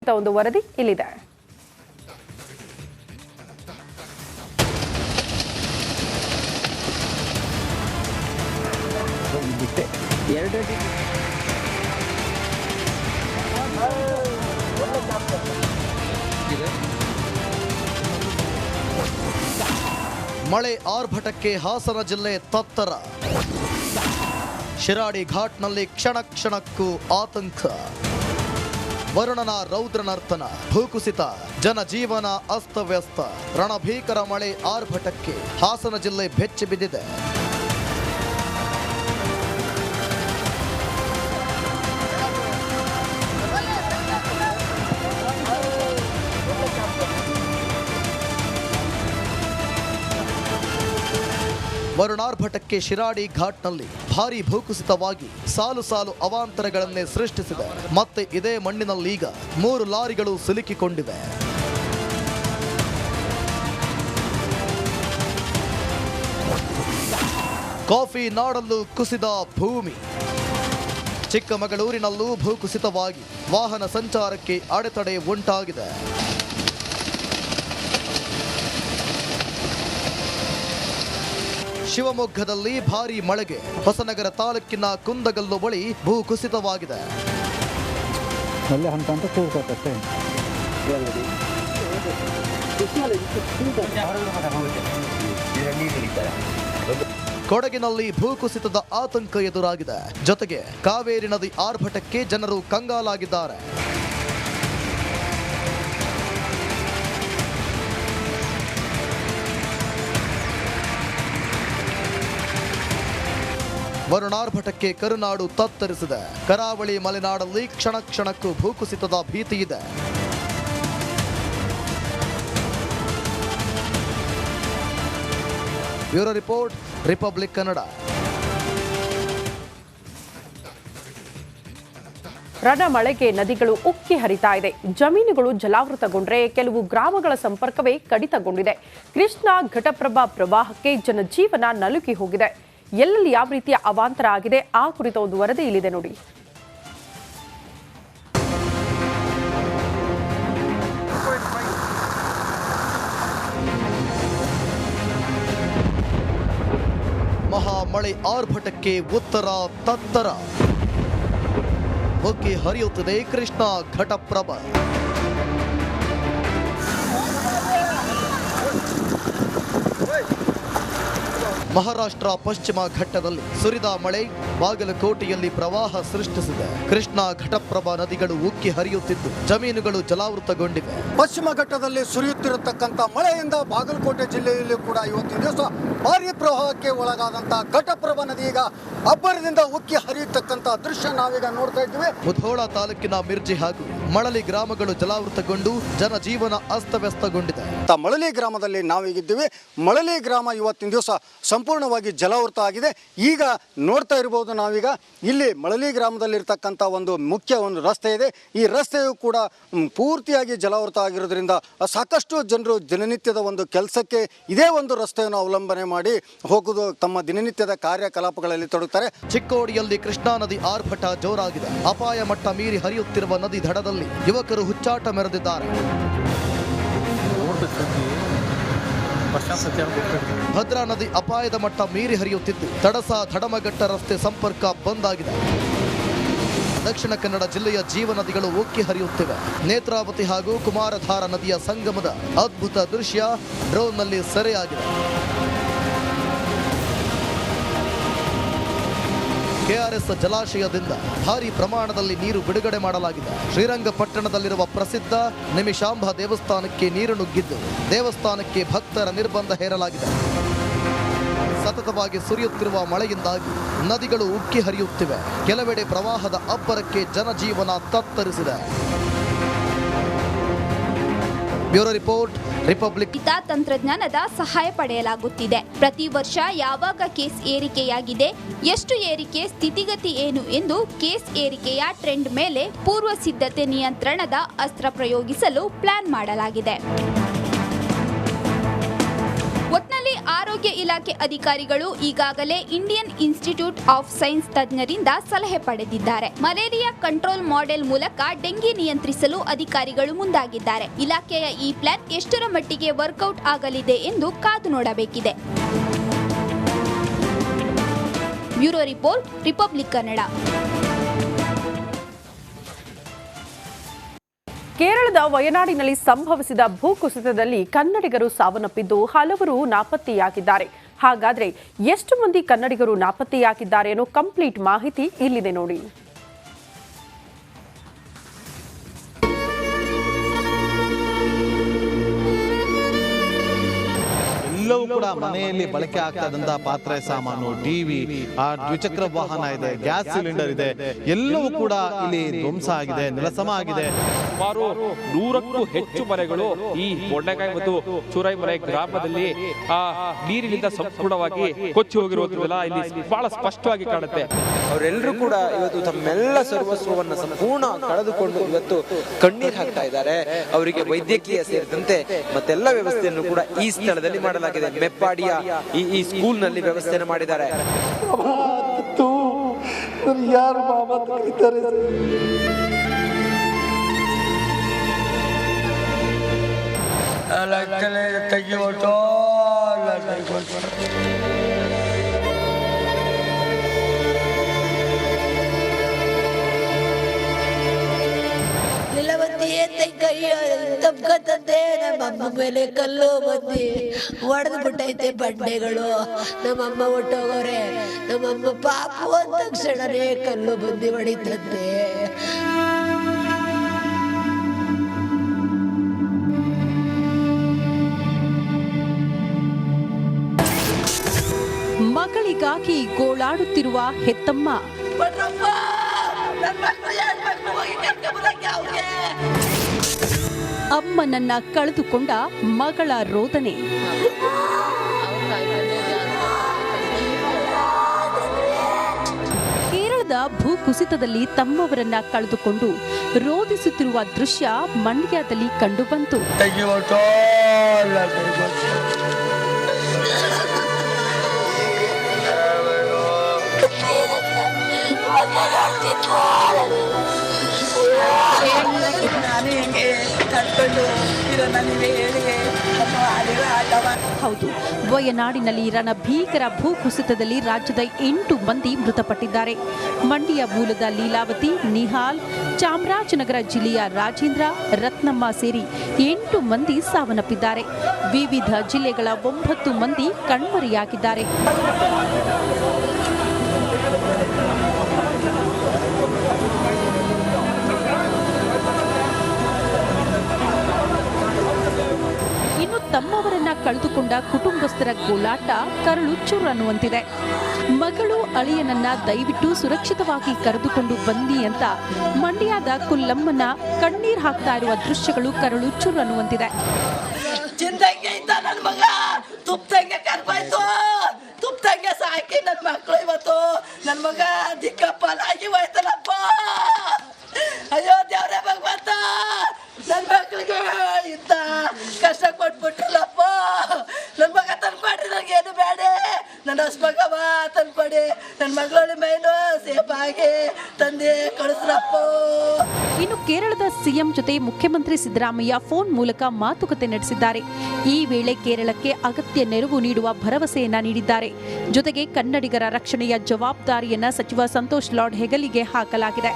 ಕುರಿತ ಒಂದು ವರದಿ ಇಲ್ಲಿದೆ. ಮಳೆ ಆರ್ಭಟಕ್ಕೆ ಹಾಸನ ಜಿಲ್ಲೆ ತತ್ತರ. ಶಿರಾಡಿ ಘಾಟ್ನಲ್ಲಿ ಕ್ಷಣ ಕ್ಷಣಕ್ಕೂ ಆತಂಕ. ವರುಣನ ರೌದ್ರ ನರ್ತನ, ಭೂಕುಸಿತ, ಜನಜೀವನ ಅಸ್ತವ್ಯಸ್ತ. ರಣಭೀಕರ ಮಳೆ ಆರ್ಭಟಕ್ಕೆ ಹಾಸನ ಜಿಲ್ಲೆ ಬೆಚ್ಚಿ ಬಿದ್ದಿದೆ. ವರುಣಾರ್ಭಟಕ್ಕೆ ಶಿರಾಡಿ ಘಾಟ್ನಲ್ಲಿ ಭಾರೀ ಭೂಕುಸಿತವಾಗಿ ಸಾಲು ಸಾಲು ಅವಾಂತರಗಳನ್ನೇ ಸೃಷ್ಟಿಸಿದೆ. ಮತ್ತೆ ಇದೇ ಮಣ್ಣಿನಲ್ಲೀಗ 3 ಲಾರಿಗಳು ಸಿಲುಕಿಕೊಂಡಿವೆ. ಕಾಫಿ ನಾಡಲ್ಲೂ ಕುಸಿದ ಭೂಮಿ. ಚಿಕ್ಕಮಗಳೂರಿನಲ್ಲೂ ಭೂಕುಸಿತವಾಗಿ ವಾಹನ ಸಂಚಾರಕ್ಕೆ ಅಡೆತಡೆ ಉಂಟಾಗಿದೆ. ಶಿವಮೊಗ್ಗದಲ್ಲಿ ಭಾರೀ ಮಳೆಗೆ ಹೊಸನಗರ ತಾಲೂಕಿನ ಕುಂದಗಲ್ಲು ಬಳಿ ಭೂಕುಸಿತವಾಗಿದೆ. ಕೊಡಗಿನಲ್ಲಿ ಭೂಕುಸಿತದ ಆತಂಕ ಎದುರಾಗಿದೆ. ಜೊತೆಗೆ ಕಾವೇರಿ ನದಿ ಆರ್ಭಟಕ್ಕೆ ಜನರು ಕಂಗಾಲಾಗಿದ್ದಾರೆ. ವರುಣಾರ್ಭಟಕ್ಕೆ ಕರುನಾಡು ತತ್ತರಿಸಿದೆ. ಕರಾವಳಿ ಮಲೆನಾಡಲ್ಲಿ ಕ್ಷಣ ಕ್ಷಣಕ್ಕೂ ಭೂಕುಸಿತದ ಭೀತಿ ಇದೆ. Bureau report, Republic Kannada. ರಣ ಮಳೆಗೆ ನದಿಗಳು ಉಕ್ಕಿ ಹರಿತಾ ಇದೆ. ಜಮೀನುಗಳು ಜಲಾವೃತಗೊಂಡ್ರೆ ಕೆಲವು ಗ್ರಾಮಗಳ ಸಂಪರ್ಕವೇ ಕಡಿತಗೊಂಡಿದೆ. ಕೃಷ್ಣಾ ಘಟಪ್ರಭಾ ಪ್ರವಾಹಕ್ಕೆ ಜನಜೀವನ ನಲುಗಿ ಹೋಗಿದೆ. ಎಲ್ಲೆಲ್ಲಿ ಯಾವ ರೀತಿಯ ಅವಾಂತರ ಆಗಿದೆ ಆ ಕುರಿತ ಒಂದು ವರದಿ ಇಲ್ಲಿದೆ ನೋಡಿ. ಮಹಾಮಳೆ ಆರ್ಭಟಕ್ಕೆ ಉತ್ತರ ತತ್ತರ. ಉಕ್ಕಿ ಹರಿಯುತ್ತದೆ ಕೃಷ್ಣಾ ಘಟಪ್ರಭಾ. ಮಹಾರಾಷ್ಟ್ರ ಪಶ್ಚಿಮ ಘಟ್ಟದಲ್ಲಿ ಸುರಿದ ಮಳೆ ಬಾಗಲಕೋಟೆಯಲ್ಲಿ ಪ್ರವಾಹ ಸೃಷ್ಟಿಸಿದೆ. ಕೃಷ್ಣಾ ಘಟಪ್ರಭಾ ನದಿಗಳು ಉಕ್ಕಿ ಹರಿಯುತ್ತಿದ್ದು ಜಮೀನುಗಳು ಜಲಾವೃತಗೊಂಡಿವೆ. ಪಶ್ಚಿಮ ಘಟ್ಟದಲ್ಲಿ ಸುರಿಯುತ್ತಿರತಕ್ಕಂಥ ಮಳೆಯಿಂದ ಬಾಗಲಕೋಟೆ ಜಿಲ್ಲೆಯಲ್ಲಿ ಕೂಡ ಇವತ್ತಿನ ದಿವಸ ಭಾರೀ ಪ್ರವಾಹಕ್ಕೆ ಒಳಗಾದಂತಹ ಘಟಪ್ರಭಾ ನದಿ ಈಗ ಅಬ್ಬರದಿಂದ ಉಕ್ಕಿ ಹರಿಯತಕ್ಕಂಥ ದೃಶ್ಯ ನಾವೀಗ ನೋಡ್ತಾ ಇದ್ದೀವಿ. ಮುಧೋಳ ತಾಲೂಕಿನ ಮಿರ್ಜಿ ಹಾಗೂ ಮಳಲಿ ಗ್ರಾಮಗಳು ಜಲಾವೃತಗೊಂಡು ಜನಜೀವನ ಅಸ್ತವ್ಯಸ್ತಗೊಂಡಿದೆ. ಮಳಲಿ ಗ್ರಾಮದಲ್ಲಿ ನಾವೀಗಿದ್ದೀವಿ. ಮಳಲಿ ಗ್ರಾಮ ಇವತ್ತಿನ ದಿವಸ ಸಂಪೂರ್ಣವಾಗಿ ಜಲಾವೃತ ಆಗಿದೆ. ಈಗ ನೋಡ್ತಾ ಇರಬಹುದು ನಾವೀಗ ಇಲ್ಲಿ ಮಳಲಿ ಗ್ರಾಮದಲ್ಲಿರ್ತಕ್ಕಂಥ ಒಂದು ಮುಖ್ಯ ಒಂದು ರಸ್ತೆ ಇದೆ. ಈ ರಸ್ತೆಯು ಕೂಡ ಪೂರ್ತಿಯಾಗಿ ಜಲಾವೃತ ಆಗಿರೋದ್ರಿಂದ ಸಾಕಷ್ಟು ಜನರು ದಿನನಿತ್ಯದ ಒಂದು ಕೆಲಸಕ್ಕೆ ಇದೇ ಒಂದು ರಸ್ತೆಯನ್ನು ಅವಲಂಬನೆ ಮಾಡಿ ಹೋಗುವುದು, ತಮ್ಮ ದಿನನಿತ್ಯದ ಕಾರ್ಯಕಲಾಪಗಳಲ್ಲಿ ತೊಡಗುತ್ತಾರೆ. ಚಿಕ್ಕೋಡಿಯಲ್ಲಿ ಕೃಷ್ಣಾ ನದಿ ಆರ್ಭಟ ಜೋರಾಗಿದೆ. ಅಪಾಯ ಮಟ್ಟ ಮೀರಿ ಹರಿಯುತ್ತಿರುವ ನದಿ ದಡದಲ್ಲಿ ಯುವಕರು ಹುಚ್ಚಾಟ ಮೆರೆದಿದ್ದಾರೆ. ಭದ್ರಾ ನದಿ ಅಪಾಯದ ಮಟ್ಟ ಮೀರಿ ಹರಿಯುತ್ತಿದ್ದು ತಡಸ ಧಡಮಘಟ್ಟ ರಸ್ತೆ ಸಂಪರ್ಕ ಬಂದ್ ಆಗಿದೆ. ದಕ್ಷಿಣ ಕನ್ನಡ ಜಿಲ್ಲೆಯ ಜೀವನದಿಗಳು ಉಕ್ಕಿ ಹರಿಯುತ್ತಿವೆ. ನೇತ್ರಾವತಿ ಹಾಗೂ ಕುಮಾರಧಾರ ನದಿಯ ಸಂಗಮದ ಅದ್ಭುತ ದೃಶ್ಯ ಡ್ರೋನ್ನಲ್ಲಿ ಸೆರೆಯಾಗಿದೆ. ಕೆಆರ್ಎಸ್ ಜಲಾಶಯದಿಂದ ಭಾರೀ ಪ್ರಮಾಣದಲ್ಲಿ ನೀರು ಬಿಡುಗಡೆ ಮಾಡಲಾಗಿದೆ. ಶ್ರೀರಂಗಪಟ್ಟಣದಲ್ಲಿರುವ ಪ್ರಸಿದ್ಧ ನಿಮಿಷಾಂಬ ದೇವಸ್ಥಾನಕ್ಕೆ ನೀರು ನುಗ್ಗಿದ್ದು ದೇವಸ್ಥಾನಕ್ಕೆ ಭಕ್ತರ ನಿರ್ಬಂಧ ಹೇರಲಾಗಿದೆ. ಸತತವಾಗಿ ಸುರಿಯುತ್ತಿರುವ ಮಳೆಯಿಂದಾಗಿ ನದಿಗಳು ಉಕ್ಕಿ ಹರಿಯುತ್ತಿವೆ. ಕೆಲವೆಡೆ ಪ್ರವಾಹದ ಅಬ್ಬರಕ್ಕೆ ಜನಜೀವನ ತತ್ತರಿಸಿದೆ. Bureau report, republic. ತಂತ್ರಜ್ಞಾನದ ಸಹಾಯ ಪಡೆಯಲಾಗುತ್ತಿದೆ. ಪ್ರತಿ ವರ್ಷ ಯಾವಾಗ ಕೇಸ್ ಏರಿಕೆಯಾಗಿದೆ, ಎಷ್ಟು ಏರಿಕೆ, ಸ್ಥಿತಿಗತಿ ಏನು ಎಂದು ಕೇಸ್ ಏರಿಕೆಯ ಟ್ರೆಂಡ್ ಮೇಲೆ ಪೂರ್ವ ಸಿದ್ಧತೆ ನಿಯಂತ್ರಣದ ಅಸ್ತ್ರ ಪ್ರಯೋಗಿಸಲು ಪ್ಲಾನ್ ಮಾಡಲಾಗಿದೆ. ಒಟ್ನಲ್ಲಿ ಆರೋಗ್ಯ ಇಲಾಖೆ ಅಧಿಕಾರಿಗಳು ಈಗಾಗಲೇ ಇಂಡಿಯನ್ ಇನ್ಸ್ಟಿಟ್ಯೂಟ್ ಆಫ್ ಸೈನ್ಸ್ ತಜ್ಞರಿಂದ ಸಲಹೆ ಪಡೆದಿದ್ದಾರೆ. ಮಲೇರಿಯಾ ಕಂಟ್ರೋಲ್ ಮಾಡೆಲ್ ಮೂಲಕ ಡೆಂಗಿ ನಿಯಂತ್ರಿಸಲು ಅಧಿಕಾರಿಗಳು ಮುಂದಾಗಿದ್ದಾರೆ. ಇಲಾಖೆಯ ಈ ಪ್ಲಾನ್ ಎಷ್ಟರ ಮಟ್ಟಿಗೆ ವರ್ಕೌಟ್ ಆಗಲಿದೆ ಎಂದು ಕಾದು ನೋಡಬೇಕಿದೆ. Bureau report, Republic Kannada. ಕೇರಳದ ವಯನಾಡಿನಲ್ಲಿ ಸಂಭವಿಸಿದ ಭೂಕುಸಿತದಲ್ಲಿ ಕನ್ನಡಿಗರು ಸಾವನ್ನಪ್ಪಿದ್ದು ಹಲವರು ನಾಪತ್ತೆಯಾಗಿದ್ದಾರೆ. ಹಾಗಾದ್ರೆ ಎಷ್ಟು ಮಂದಿ ಕನ್ನಡಿಗರು ನಾಪತ್ತೆಯಾಗಿದ್ದಾರೆ ಅನ್ನೋ ಕಂಪ್ಲೀಟ್ ಮಾಹಿತಿ ಇಲ್ಲಿದೆ ನೋಡಿ. ಎಲ್ಲವೂ ಕೂಡ ಮನೆಯಲ್ಲಿ ಬಳಕೆ ಆಗ್ತಾ ಇದ್ದಂತಹ ಪಾತ್ರೆ ಸಾಮಾನು, ಟಿವಿ, ದ್ವಿಚಕ್ರ ವಾಹನ ಇದೆ, ಗ್ಯಾಸ್ ಸಿಲಿಂಡರ್ ಇದೆ, ಎಲ್ಲವೂ ಕೂಡ ಇಲ್ಲಿ ಧ್ವಂಸ ಆಗಿದೆ, ನೆಲಸಮ ಆಗಿದೆ. ಸುಮಾರು 100ಕ್ಕೂ ಹೆಚ್ಚು ಮನೆಗಳು ಈ ಮೊಂಡೆಕಾಯಿ ಮತ್ತು ಚೂರಾಯಿಮಲೆ ಗ್ರಾಮದಲ್ಲಿ ನೀರಿನಿಂದ ಸಂಪೂರ್ಣವಾಗಿ ಕೊಚ್ಚಿ ಹೋಗಿರುವುದೆಲ್ಲ ಇಲ್ಲಿ ಬಹಳ ಸ್ಪಷ್ಟವಾಗಿ ಕಾಣುತ್ತೆ. ಅವರೆಲ್ಲರೂ ಕೂಡ ಇವತ್ತು ತಮ್ಮೆಲ್ಲ ಸರ್ವಸ್ವವನ್ನು ಸಂಪೂರ್ಣ ಕಳೆದುಕೊಂಡು ಇವತ್ತು ಕಣ್ಣೀರು ಹಾಕ್ತಾ ಇದ್ದಾರೆ. ಅವರಿಗೆ ವೈದ್ಯಕೀಯ ಸೇರಿದಂತೆ ಮತ್ತೆಲ್ಲ ವ್ಯವಸ್ಥೆಯನ್ನು ಕೂಡ ಈ ಸ್ಥಳದಲ್ಲಿ ಮಾಡಲಾಗಿದೆ. ಮೆಪ್ಪಾಡಿಯ ಈ ಸ್ಕೂಲ್ ನಲ್ಲಿ ವ್ಯವಸ್ಥೆಯನ್ನು ಮಾಡಿದ್ದಾರೆ. ತಪ್ಕತಂತೆ ನಮ್ಮಮ್ಮ ಮೇಲೆ ಕಲ್ಲು ಬಂದು ಒಡೆದು ಬಿಟ್ಟೈತೆ ಬಂಡೆಗಳು. ನಮ್ಮಮ್ಮ ಹೊಟ್ಟೋಗೋರೆ. ನಮ್ಮಮ್ಮ ಪಾಪು ಅಂದ ತಕ್ಷಣನೇ ಕಲ್ಲು ಬಂದು ಹೊಡಿತಂತೆ. ಮಗಳಿಗಾಗಿ ಗೋಳಾಡುತ್ತಿರುವ ಹೆತ್ತಮ್ಮ. ಅಮ್ಮನನ್ನ ಕಳೆದುಕೊಂಡ ಮಗಳ ರೋದನೆ. ಕೇರಳದ ಭೂಕುಸಿತದಲ್ಲಿ ತಮ್ಮವರನ್ನ ಕಳೆದುಕೊಂಡು ರೋದಿಸುತ್ತಿರುವ ದೃಶ್ಯ ಮಂಡ್ಯದಲ್ಲಿ ಕಂಡುಬಂತು. ಹೌದು, ವಯನಾಡಿನಲ್ಲಿ ರಣಭೀಕರ ಭೂಕುಸಿತದಲ್ಲಿ ರಾಜ್ಯದ 8 ಮಂದಿ ಮೃತಪಟ್ಟಿದ್ದಾರೆ. ಮಂಡ್ಯ ಮೂಲದ ಲೀಲಾವತಿ, ನಿಹಾಲ್, ಚಾಮರಾಜನಗರ ಜಿಲ್ಲೆಯ ರಾಜೇಂದ್ರ, ರತ್ನಮ್ಮ ಸೇರಿ 8 ಮಂದಿ ಸಾವನ್ನಪ್ಪಿದ್ದಾರೆ. ವಿವಿಧ ಜಿಲ್ಲೆಗಳ 9 ಮಂದಿ ಕಣ್ಮರೆಯಾಗಿದ್ದಾರೆ. ಇನ್ನು ತಮ್ಮವರನ್ನ ಕಳೆದುಕೊಂಡ ಕುಟುಂಬಸ್ಥರ ಗೋಳಾಟ ಕರಳುಚ್ಚೂರು ಅನ್ನುವಂತಿದೆ. ಮಗಳು ಅಳಿಯನನ್ನ ದಯವಿಟ್ಟು ಸುರಕ್ಷಿತವಾಗಿ ಕರೆದುಕೊಂಡು ಬನ್ನಿ ಅಂತ ಮಂಡ್ಯದ ಕುಲ್ಲಮ್ಮನ ಕಣ್ಣೀರ್ ಹಾಕ್ತಾ ಇರುವ ದೃಶ್ಯಗಳು ಕರಳುಚ್ಚೂರು ಅನ್ನುವಂತಿದೆ. ನನ್ನ ಮಗ ತುಪ್ಪಂಗೆ ಕರ್ಬಾಯ್ತು, ತುಪ್ಪಂಗೆ ಸಾಕಿ ನನ್ನ ಮಕ್ಕಳು ಇವತ್ತು ನನ್ನ ಮಗ ದಿಕ್ಕಪ್ಪನಾಗಿ ಹೋಯ್ತನಪ್ಪ. ಅಯ್ಯೋ ದೇವ್ರೇ ಭಗವಂತ, ನನ್ನ ಮಕ್ಕಳಿಗೆ ಇಂತ ಕಷ್ಟ ಕೊಟ್ಬಿಟ್ರಲ್ಲಪ್ಪ. ನನ್ನ ಮಗ ತಂದ್ಕೊಡ್ರಿ, ನನಗೇನು ಬೇಡ. ನನ್ನ ಮಗವ ತಂದ್ಕೊಡಿ, ನನ್ನ ಮಗಳ ಮೇಲೂ ಸೇಫ್ ಆಗಿ ತಂದೆ ಕಳಿಸ್ರಪ್ಪ. ಇನ್ನು ಕೇರಳದ ಸಿಎಂ ಜೊತೆ ಮುಖ್ಯಮಂತ್ರಿ ಸಿದ್ದರಾಮಯ್ಯ ಫೋನ್ ಮೂಲಕ ಮಾತುಕತೆ ನಡೆಸಿದ್ದಾರೆ. ಈ ವೇಳೆ ಕೇರಳಕ್ಕೆ ಅಗತ್ಯ ನೆರವು ನೀಡುವ ಭರವಸೆಯನ್ನ ನೀಡಿದ್ದಾರೆ. ಜೊತೆಗೆ ಕನ್ನಡಿಗರ ರಕ್ಷಣೆಯ ಜವಾಬ್ದಾರಿಯನ್ನ ಸಚಿವ ಸಂತೋಷ್ ಲಾಡ್ ಹೆಗಲಿಗೆ ಹಾಕಲಾಗಿದೆ.